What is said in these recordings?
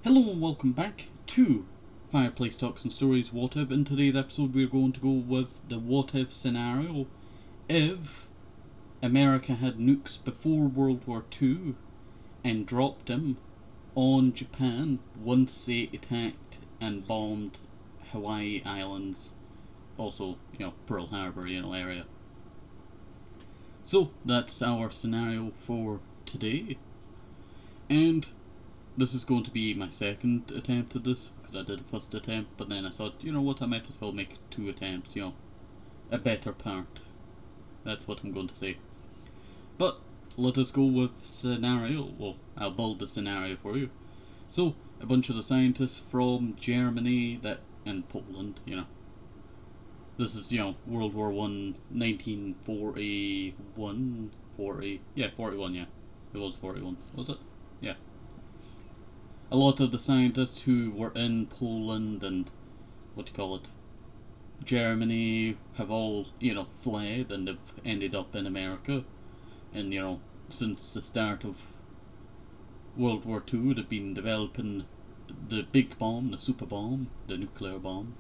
Hello and welcome back to Fireplace Talks and Stories What If. In today's episode we're going to go with the what if scenario if America had nukes before World War II and dropped them on Japan once they attacked and bombed Hawaii Islands, also, Pearl Harbor, area. So that's our scenario for today, and this is going to be my second attempt at this, because I did the first attempt, but then I thought, you know what, I might as well make 2 attempts, a better part. That's what I'm going to say. But let us go with scenario. Well, I'll build the scenario for you. So, a bunch of the scientists from Germany and Poland, This is, World War I, 1941, 41, yeah. It was 41, was it? Yeah. A lot of the scientists who were in Poland and, Germany have all, fled and have ended up in America. And, since the start of World War II, they've been developing the big bomb, the super bomb, the nuclear bomb.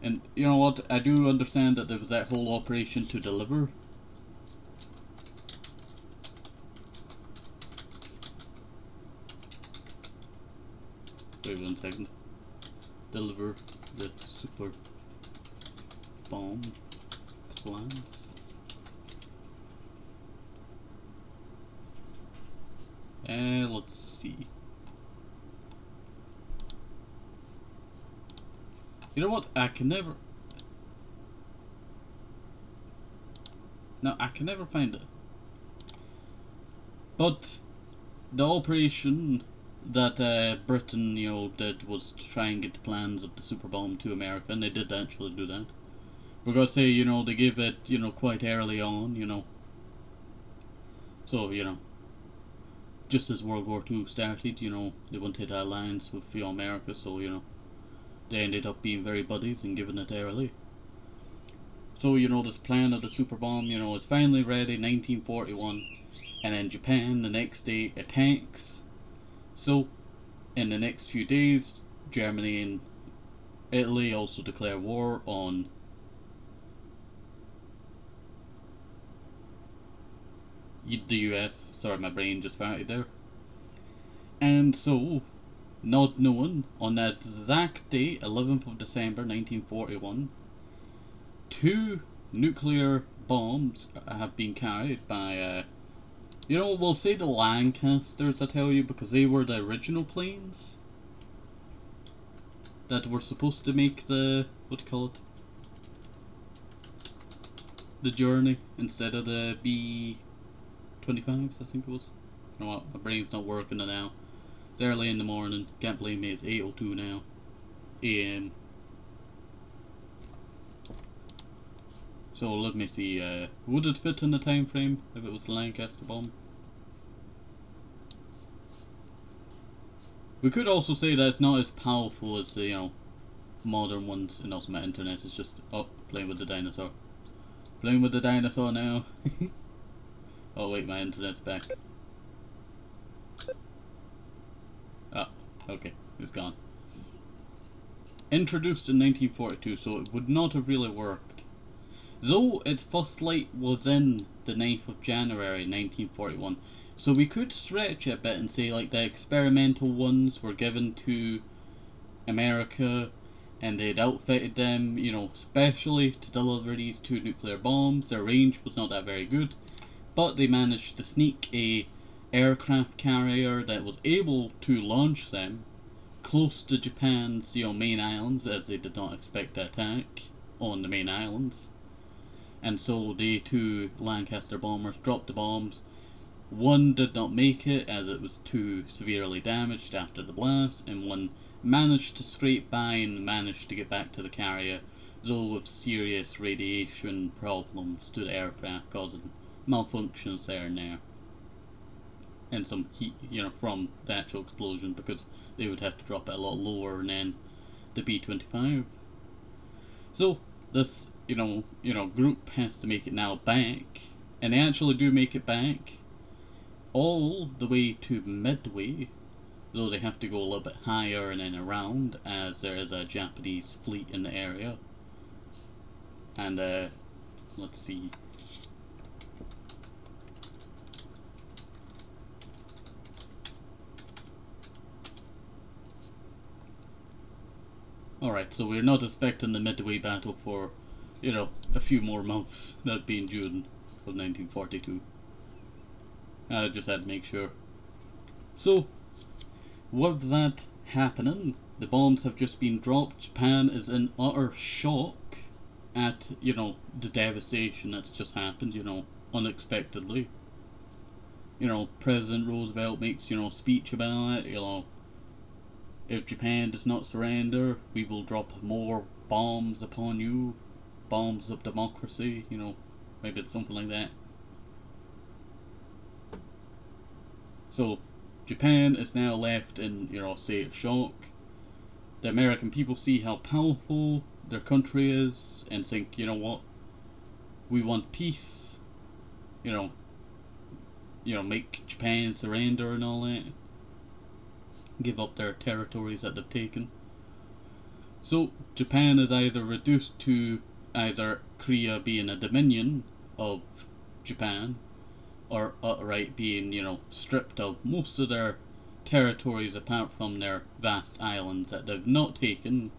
And, you know what, I do understand that there was that whole operation to deliver. Wait 1 second. Deliver the super bomb plans. Let's see. You know what? I can never find it. But the operation that Britain, did was to try and get the plans of the super bomb to America, and they did actually do that. We're gonna say, they gave it, quite early on, So, just as World War II started, they wanted an alliance with America, so, they ended up being very buddies and giving it early. So, this plan of the super bomb, is finally ready, 1941, and then Japan the next day attacks. So, in the next few days, Germany and Italy also declare war on the US. Sorry, my brain just farted there. And so, not knowing, on that exact day, 11th of December 1941, 2 nuclear bombs have been carried by we'll say the Lancasters, I tell you, because they were the original planes that were supposed to make the, the journey instead of the B-25s, I think it was. You know what, my brain's not working now. It's early in the morning, can't blame me, it's 8:02 now, AM. So let me see, would it fit in the time frame if it was the Lancaster bomb? We could also say that it's not as powerful as the, modern ones, and also my internet is just, playing with the dinosaur. Playing with the dinosaur now. Oh wait, my internet's back. Ah, okay, it's gone. Introduced in 1942, so it would not have really worked. Though its first flight was in the 9th of January 1941, so we could stretch it a bit and say like the experimental ones were given to America and they'd outfitted them, specially to deliver these 2 nuclear bombs. Their range was not that very good, but they managed to sneak a aircraft carrier that was able to launch them close to Japan's, main islands, as they did not expect to attack on the main islands. And so the 2 Lancaster bombers dropped the bombs. One did not make it as it was too severely damaged after the blast, and one managed to scrape by and managed to get back to the carrier, though with serious radiation problems to the aircraft, causing malfunctions there and there. And some heat, from the actual explosion, because they would have to drop it a lot lower than the B-25. So this, group has to make it now back, and they actually do make it back all the way to Midway though they have to go a little bit higher and then around, as there is a Japanese fleet in the area. And let's see. Alright, so we're not expecting the Midway battle for, you know, a few more months, that being June of 1942. I just had to make sure. So, with that happening, the bombs have just been dropped. Japan is in utter shock at, you know, the devastation that's just happened, you know, unexpectedly. You know, President Roosevelt makes, you know, a speech about it, you know. If Japan does not surrender, we will drop more bombs upon you. Bombs of democracy, you know, maybe it's something like that. So, Japan is now left in, you know, a state of shock. The American people see how powerful their country is and think, you know what, we want peace. You know, make Japan surrender and all that. Give up their territories that they've taken. So Japan is either reduced to either Korea being a dominion of Japan, or outright being, you know, stripped of most of their territories apart from their vast islands that they've not taken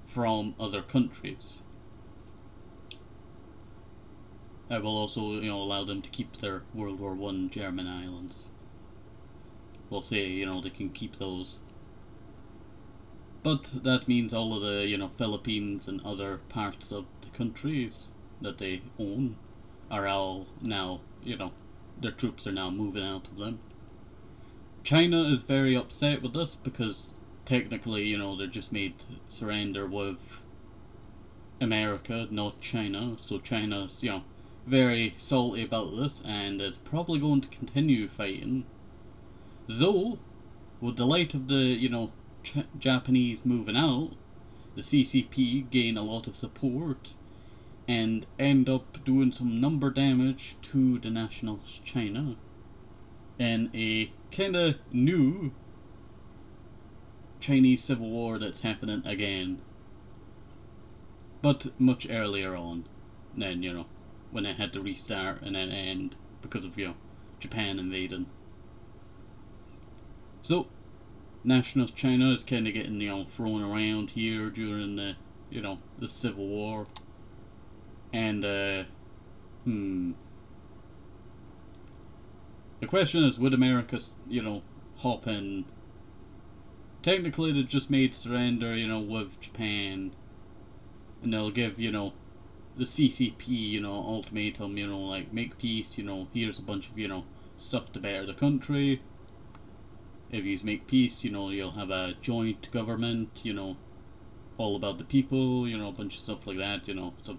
from other countries. It will also, you know, allow them to keep their World War I German islands. We'll say, you know, they can keep those. But that means all of the, you know, Philippines and other parts of the countries that they own are all now, you know, their troops are now moving out of them. China is very upset with this because technically, you know, they're just made surrender with America, not China. So China's, you know, very salty about this and is probably going to continue fighting. Though, with the light of the, you know, Japanese moving out, the CCP gain a lot of support and end up doing some number damage to the nationalist China in a kinda new Chinese civil war that's happening again, but much earlier on than, you know, when it had to restart and then end because of, you know, Japan invading. So, nationalist China is kind of getting, you know, thrown around here during the, you know, the Civil War. And, the question is, would America, you know, hop in? Technically, they just made surrender, you know, with Japan. And they'll give, you know, the CCP, you know, ultimatum, you know, like, make peace, you know, here's a bunch of, you know, stuff to better the country. If you make peace, you know, you'll have a joint government, you know, all about the people, you know, a bunch of stuff like that, you know, stuff.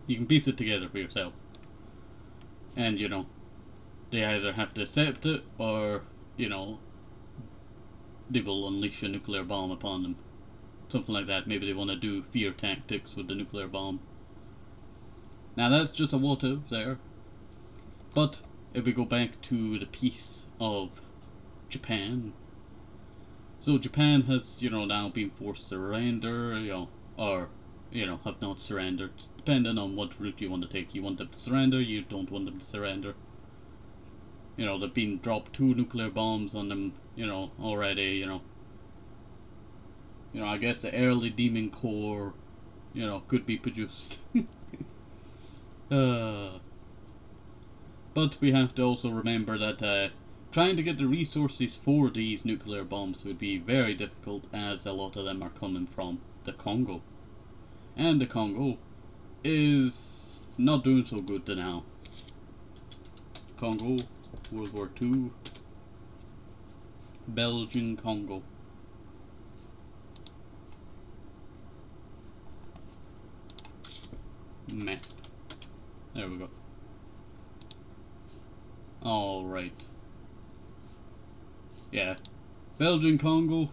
You can piece it together for yourself. And, you know, they either have to accept it or, you know, they will unleash a nuclear bomb upon them. Something like that. Maybe they want to do fear tactics with the nuclear bomb. Now that's just a what if there. But if we go back to the peace of Japan. So Japan has, you know, now been forced to surrender, you know, or, you know, have not surrendered. Depending on what route you want to take. You want them to surrender, you don't want them to surrender. You know, they've been dropped 2 nuclear bombs on them, you know, already, you know. You know, I guess the early Demon Core, you know, could be produced. But we have to also remember that trying to get the resources for these nuclear bombs would be very difficult, as a lot of them are coming from the Congo. And the Congo is not doing so good now. Congo, World War II, Belgian Congo. Map. There we go. Alright. Yeah. Belgian Congo,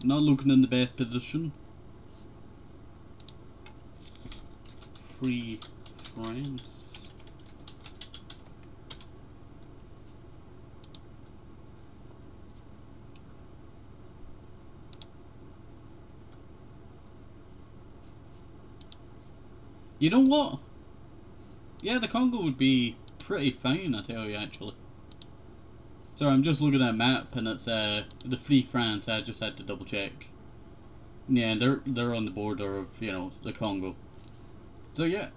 not looking in the best position. Free France. You know what? Yeah, the Congo would be pretty fine, I tell you, actually. Sorry, I'm just looking at a map and it's the Free France. I just had to double check. Yeah, they're on the border of, you know, the Congo. So yeah,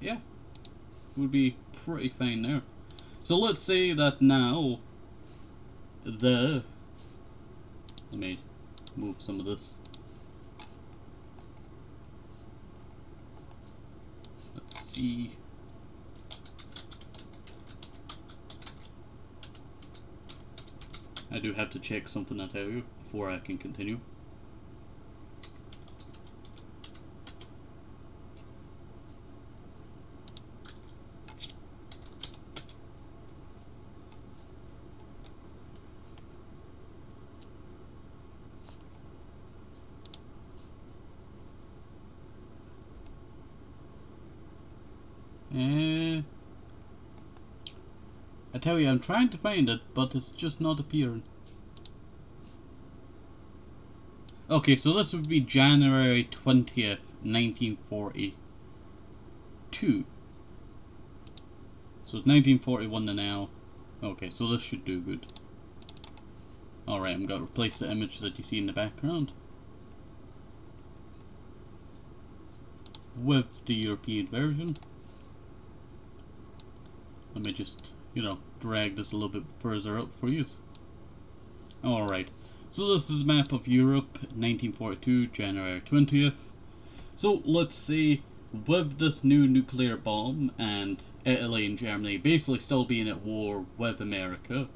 would be pretty fine there. So let's say that now let me move some of this. Let's see. I do have to check something, I tell you, before I can continue. I tell you, I'm trying to find it, but it's just not appearing. Okay, so this would be January 20th, 1942. So it's 1941 to now. Okay, so this should do good. Alright, I'm going to replace the image that you see in the background with the European version. Let me just, you know, drag this a little bit further up for you. Alright, so this is a map of Europe, 1942, January 20th. So let's say with this new nuclear bomb and Italy and Germany basically still being at war with America,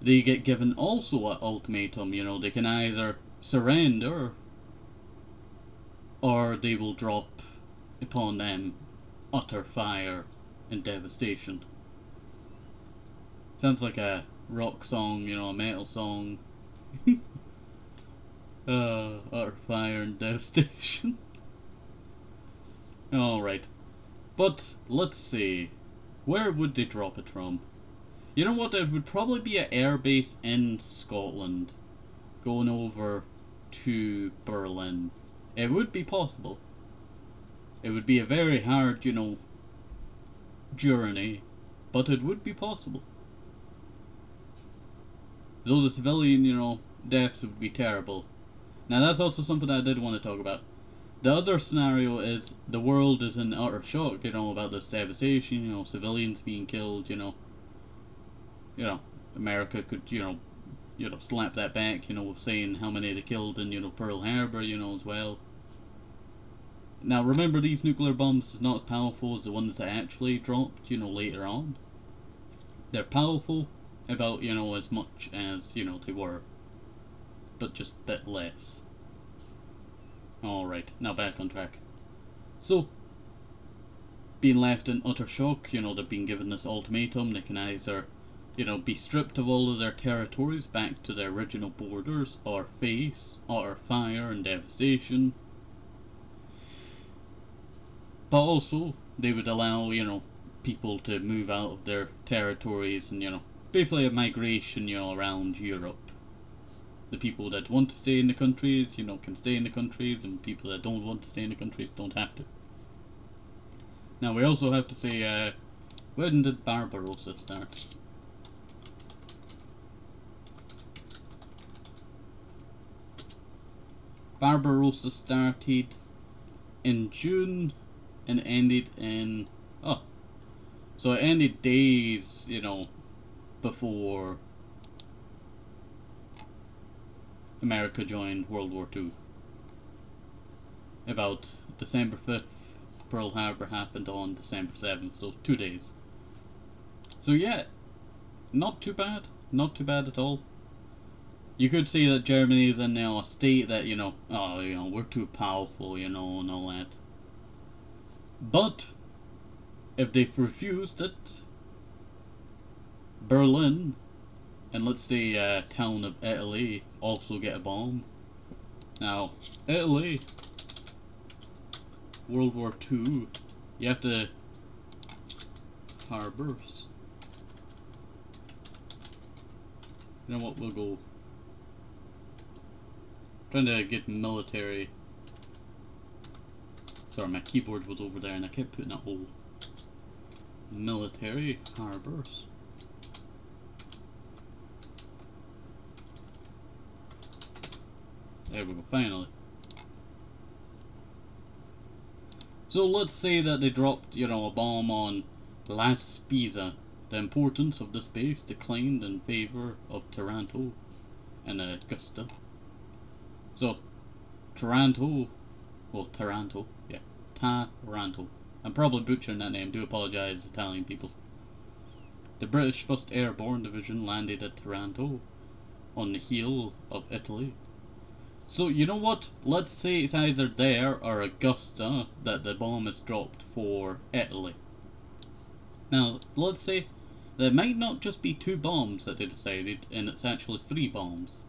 they get given also an ultimatum. You know, they can either surrender or they will drop upon them utter fire and devastation. Sounds like a rock song, you know, a metal song. Utter fire and devastation. Alright. But, let's see. Where would they drop it from? You know what, it would probably be an airbase in Scotland. Going over to Berlin. It would be possible. It would be a very hard, you know, journey, but it would be possible. Though the civilian, you know, deaths would be terrible. Now that's also something I did want to talk about. The other scenario is the world is in utter shock, you know, about this devastation, you know, civilians being killed, you know, America could, you know, slap that back, you know, with saying how many they killed in, you know, Pearl Harbor, you know, as well. Now remember, these nuclear bombs is not as powerful as the ones that actually dropped, you know, later on. They're powerful about, you know, as much as, you know, they were, but just a bit less. Alright, now back on track. So, being left in utter shock, you know, they've been given this ultimatum. They can either, you know, be stripped of all of their territories back to their original borders, or face utter fire and devastation. But also, they would allow, you know, people to move out of their territories and, you know, basically a migration, you know, around Europe. The people that want to stay in the countries, you know, can stay in the countries, and people that don't want to stay in the countries don't have to. Now we also have to say, when did Barbarossa start? Barbarossa started in June and ended in, so it ended days, you know, before America joined World War II. About December 5th, Pearl Harbor happened on December 7th, so 2 days. So yeah, not too bad at all. You could say that Germany is in now a state that, you know, we're too powerful, you know, and all that. But if they've refused it, Berlin and let's say town of Italy also get a bomb. Now, Italy, World War II, you have to harbors. You know what, we'll go trying to get military. Sorry, my keyboard was over there and I kept putting a hole. Military harbours. There we go, finally. So let's say that they dropped, you know, a bomb on Las Pisa. The importance of this base declined in favour of Taranto and Augusta. So, Taranto, yeah, Taranto. I'm probably butchering that name, do apologise, Italian people. The British 1st Airborne Division landed at Taranto on the heel of Italy. So, you know what? Let's say it's either there or Augusta that the bomb is dropped for Italy. Now, let's say there might not just be 2 bombs that they decided, and it's actually 3 bombs.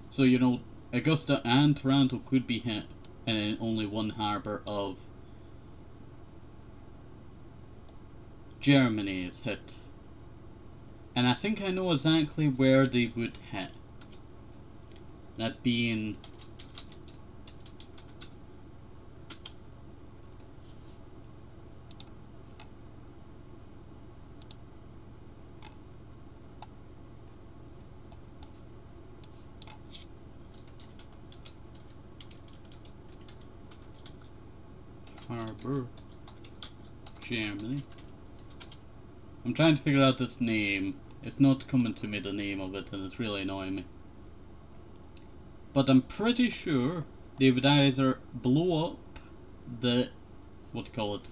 So, you know, Augusta and Taranto could be hit, and then only one harbour of Germany is hit. And I think I know exactly where they would hit. That being Harbour, Germany. I'm trying to figure out this name. It's not coming to me, the name of it, and it's really annoying me. But I'm pretty sure they would either blow up the, what do you call it,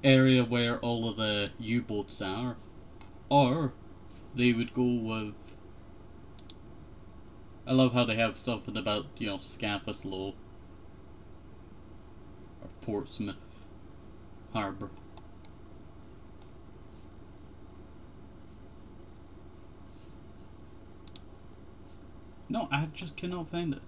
area where all of the U-boats are, or they would go with, I love how they have stuff about, you know, Scapa Slow, or Portsmouth Harbour. No, I just cannot find it.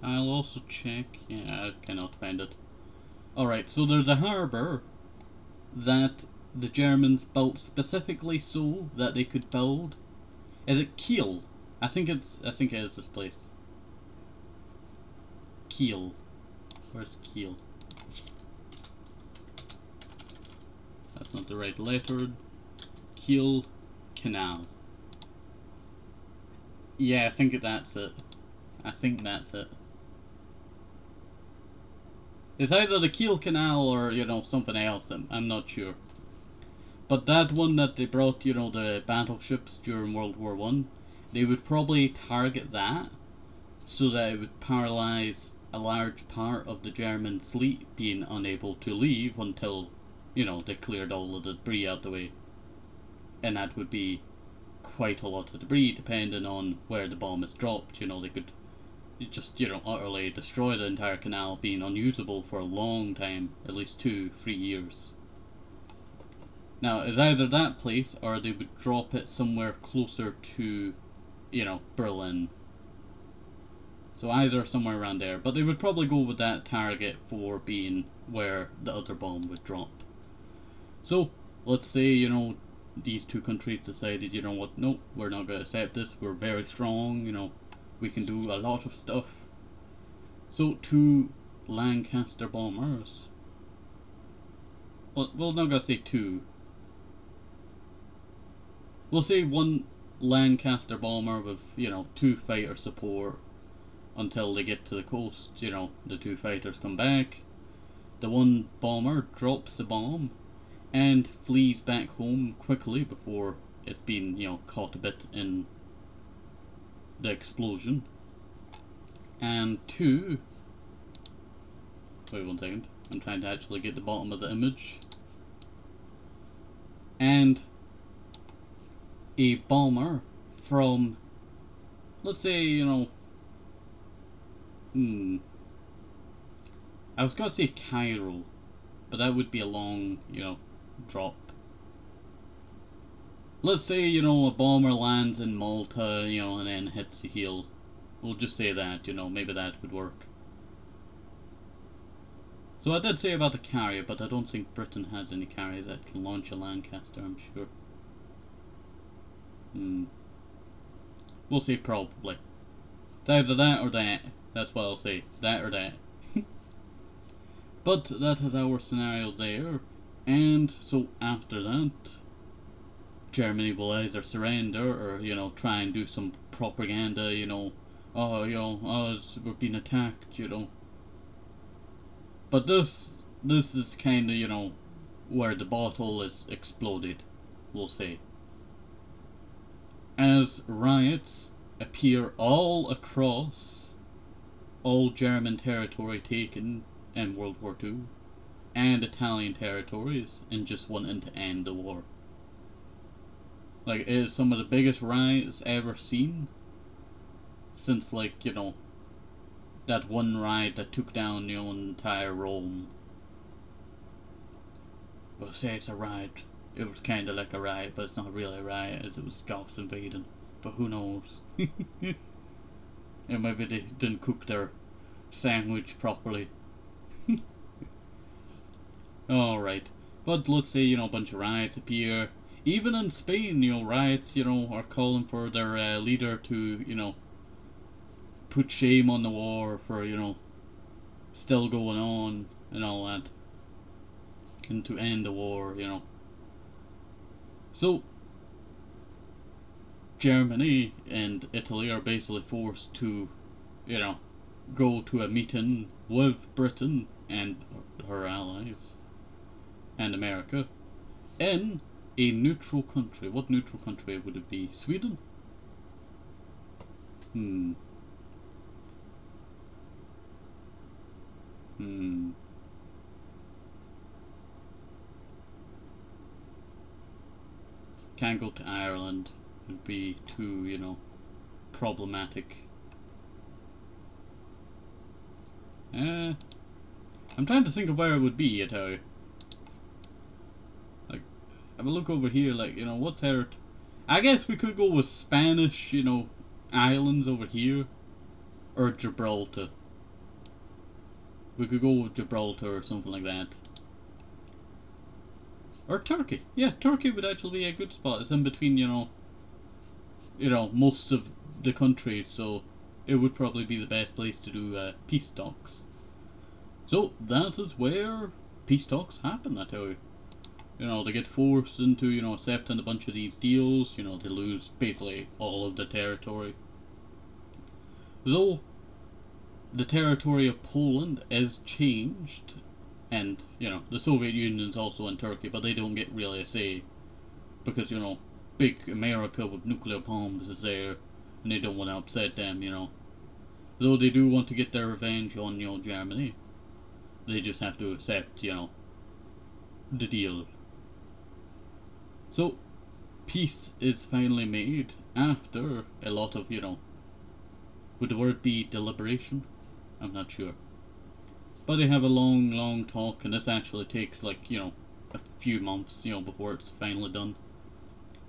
I'll also check. Yeah, I cannot find it. Alright, so there's a harbour that the Germans built specifically so that they could build. Is it Kiel? I think it is this place. Kiel. Where's Kiel? That's not the right letter. Kiel Canal. Yeah, I think that's it. I think that's it. It's either the Kiel Canal or, you know, something else. I'm not sure. But that one that they brought, you know, the battleships during World War I, they would probably target that so that it would paralyze a large part of the German fleet being unable to leave until, you know, they cleared all of the debris out the way. And that would be quite a lot of debris depending on where the bomb is dropped. You know, they could just, you know, utterly destroy the entire canal, being unusable for a long time, at least 2-3 years. Now, it's either that place or they would drop it somewhere closer to, you know, Berlin. So either somewhere around there, but they would probably go with that target for being where the other bomb would drop. So, let's say, you know, these 2 countries decided, you know what, nope, we're not going to accept this, we're very strong, you know, we can do a lot of stuff. So, 2 Lancaster bombers. Well, we're not going to say 2. We'll say 1 Lancaster bomber with, you know, 2 fighter support until they get to the coast. You know, the 2 fighters come back, the 1 bomber drops the bomb and flees back home quickly before it's been, you know, caught a bit in the explosion. And 2, wait 1 second, I'm trying to actually get the bottom of the image, and a bomber from, let's say, you know, I was gonna say Cairo, but that would be a long, you know, drop. Let's say, you know, a bomber lands in Malta, you know, and then hits the heel. We'll just say that, you know, maybe that would work. So I did say about the carrier, but I don't think Britain has any carriers that can launch a Lancaster, I'm sure. We'll say probably. It's either that or that. That's what I'll say. That or that. But that is our scenario there. And so after that, Germany will either surrender or, you know, try and do some propaganda, you know. Oh, you know, we're being attacked, you know. But this is kind of, you know, where the bottle is exploded, we'll say. As riots appear all across all German territory taken in World War II and Italian territories and just wanting to end the war. Like, it is some of the biggest riots ever seen since, like, you know, that one riot that took down, you know, entire Rome. Well, say it's a riot. It was kind of like a riot, but it's not really a riot, as it was Goths invading. But who knows? And maybe they didn't cook their sandwich properly. Alright. But let's say, you know, a bunch of riots appear. Even in Spain, you know, riots, you know, are calling for their leader to, you know, put shame on the war for, you know, still going on and all that. And to end the war, you know. So, Germany and Italy are basically forced to, you know, go to a meeting with Britain and her allies and America in a neutral country. What neutral country would it be? Sweden? Can't go to Ireland. It would be too, you know, problematic. I'm trying to think of where it would be, I tell you. Like, have a look over here, like, you know, what's there? I guess we could go with Spanish, you know, islands over here. Or Gibraltar. We could go with Gibraltar or something like that. Or Turkey. Yeah, Turkey would actually be a good spot. It's in between, you know, most of the country, so it would probably be the best place to do peace talks. So that is where peace talks happen, I tell you. You know, they get forced into, you know, accepting a bunch of these deals. You know, they lose basically all of the territory. So the territory of Poland is changed. And, you know, the Soviet Union is also in Turkey, but they don't get really a say. Because, you know, big America with nuclear bombs is there, and they don't want to upset them, you know. Though they do want to get their revenge on, you know, Germany. They just have to accept, you know, the deal. So, peace is finally made after a lot of, you know, would the word be deliberation? I'm not sure. But they have a long talk, and this actually takes, like, you know, a few months, you know, before it's finally done.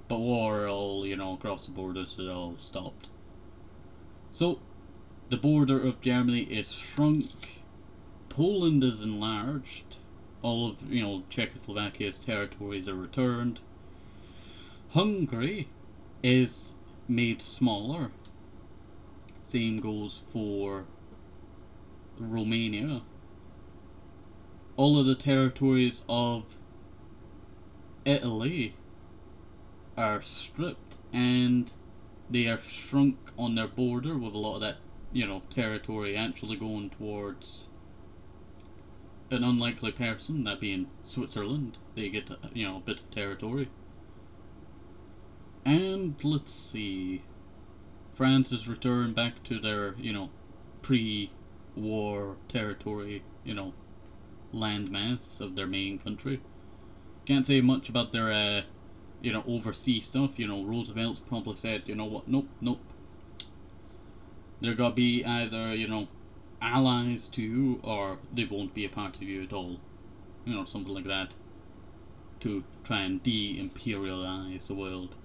But war all, you know, across the borders, it all stopped. So, the border of Germany is shrunk, Poland is enlarged, all of, you know, Czechoslovakia's territories are returned, Hungary is made smaller, same goes for Romania. All of the territories of Italy are stripped, and they are shrunk on their border, with a lot of that, you know, territory actually going towards an unlikely person, that being Switzerland. They get, you know, a bit of territory. And let's see, France is returned back to their, you know, pre-war territory, you know, landmass of their main country. Can't say much about their, you know, overseas stuff. You know, Roosevelt's probably said, you know what, nope. They're gonna be either, you know, allies to you, or they won't be a part of you at all. You know, something like that. To try and de-imperialize the world.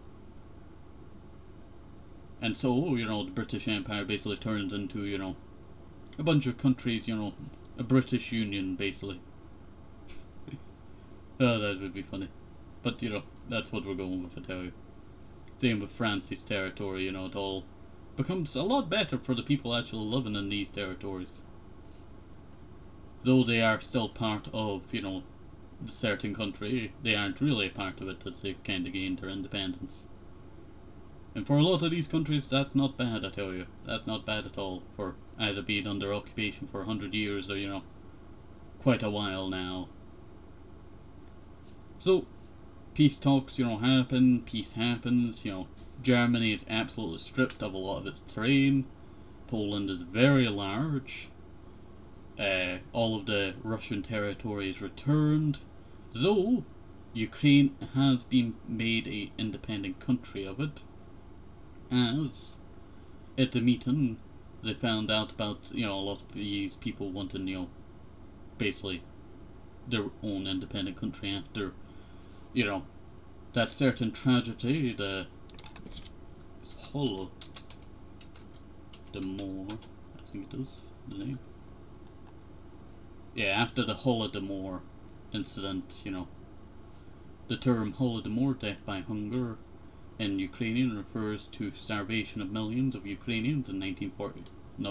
And so, you know, the British Empire basically turns into, you know, a bunch of countries, you know, A British Union, basically. Oh, that would be funny. But, you know, that's what we're going with, I tell you. Same with France's territory, you know, it all becomes a lot better for the people actually living in these territories. Though they are still part of, you know, a certain country, they aren't really a part of it as they've kind of gained their independence. And for a lot of these countries, that's not bad, I tell you. That's not bad at all, for either being under occupation for 100 years or, you know, quite a while now. So, peace talks, you know, happen, peace happens, you know. Germany is absolutely stripped of a lot of its terrain. Poland is very large. All of the Russian territory is returned. Though, Ukraine has been made an independent country of it. As, at the meeting, they found out about, you know, a lot of these people wanting, you know, basically their own independent country after, you know, that certain tragedy, the Holodomor, I think it is the name. Yeah, after the Holodomor incident, you know, the term Holodomor, death by hunger, in Ukrainian refers to starvation of millions of Ukrainians in 32 and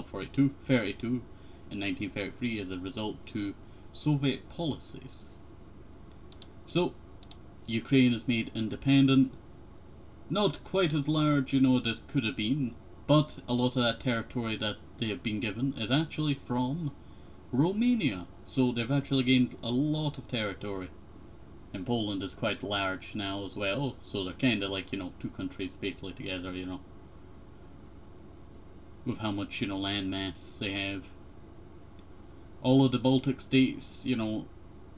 1933 as a result to Soviet policies. So, Ukraine is made independent. Not quite as large, you know, as could have been, but a lot of that territory that they have been given is actually from Romania. So they've actually gained a lot of territory. And Poland is quite large now as well, so they're kind of like, you know, two countries basically together, you know, with how much, you know, land mass they have. All of the Baltic states, you know,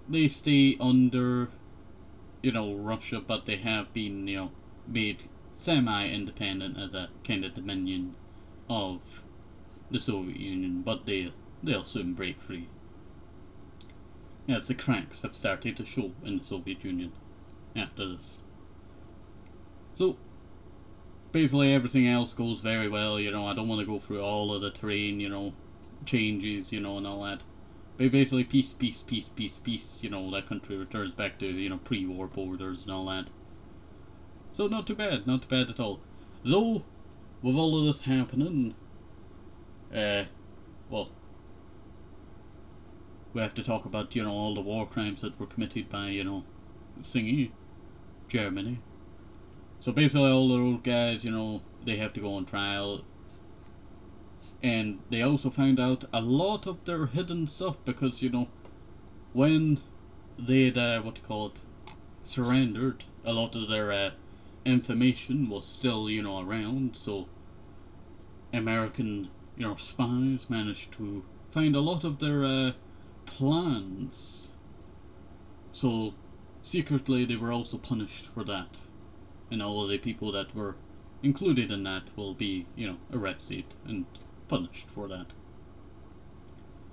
they stay under, you know, Russia, but they have been, you know, made semi-independent as a kind of dominion of the Soviet Union, but they'll soon break free. Yes, the cracks have started to show in the Soviet Union after this. So, basically everything else goes very well, you know. I don't want to go through all of the terrain, you know, changes, you know, and all that. But basically peace, peace, peace, peace, peace, you know, that country returns back to, you know, pre-war borders and all that. So not too bad at all. Though, with all of this happening, well, we have to talk about, you know, all the war crimes that were committed by, you know, Germany. So basically all the old guys, you know, they have to go on trial. And they also found out a lot of their hidden stuff because, you know, when they'd, surrendered, a lot of their information was still, you know, around. So American, you know, spies managed to find a lot of their plans. So secretly they were also punished for that, and all of the people that were included in that will be, you know, arrested and punished for that.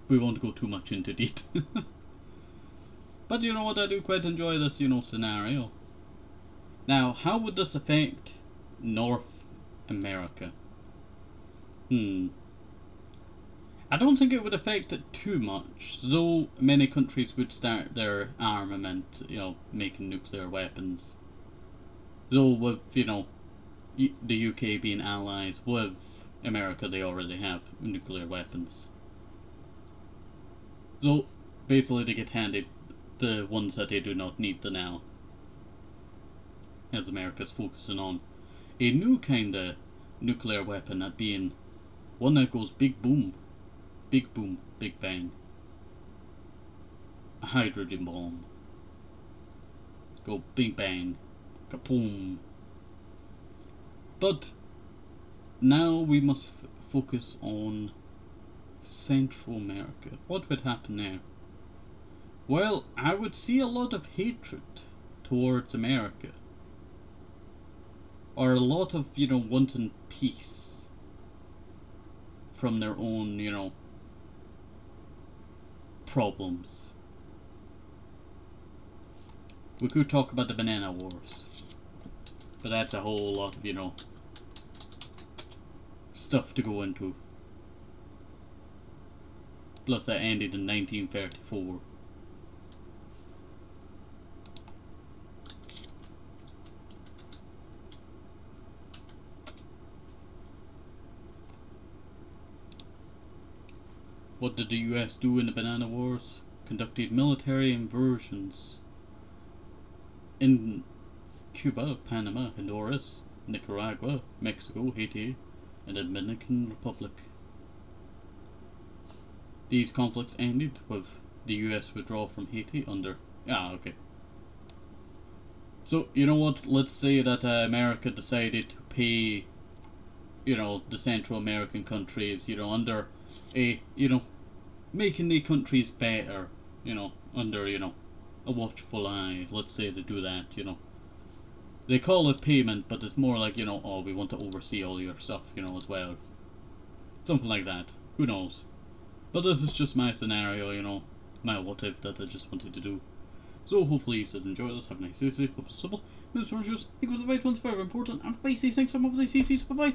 We won't go too much into detail. But you know what, I do quite enjoy this, you know, scenario. Now, how would this affect North America? I don't think it would affect it too much, though many countries would start their armament, you know, making nuclear weapons. Though with, you know, the UK being allies with America, they already have nuclear weapons. So, basically they get handed the ones that they do not need to now, as America's focusing on a new kind of nuclear weapon, that being one that goes big boom, big bang. A hydrogen bomb. Go big bang, kapoom. But now we must focus on Central America. What would happen there? Well, I would see a lot of hatred towards America. Or a lot of, you know, wanting peace from their own, you know, problems. We could talk about the banana wars, but that's a whole lot of, you know, stuff to go into. Plus that ended in 1934. What did the US do in the Banana Wars? Conducted military invasions in Cuba, Panama, Honduras, Nicaragua, Mexico, Haiti, and the Dominican Republic. These conflicts ended with the US withdrawal from Haiti under... okay. So, you know what, let's say that America decided to pay, you know, the Central American countries, you know, under a, you know, making the countries better, you know, under, you know, a watchful eye. Let's say they do that, you know. They call it payment, but it's more like, you know, oh, we want to oversee all your stuff, you know, as well. Something like that. Who knows? But this is just my scenario, you know, my what if that I just wanted to do. So hopefully you should enjoy this. Have a nice day, safe, hope it's simple. Mr. Rogers, equals the right one's very important, and bye, say thanks so much, bye bye.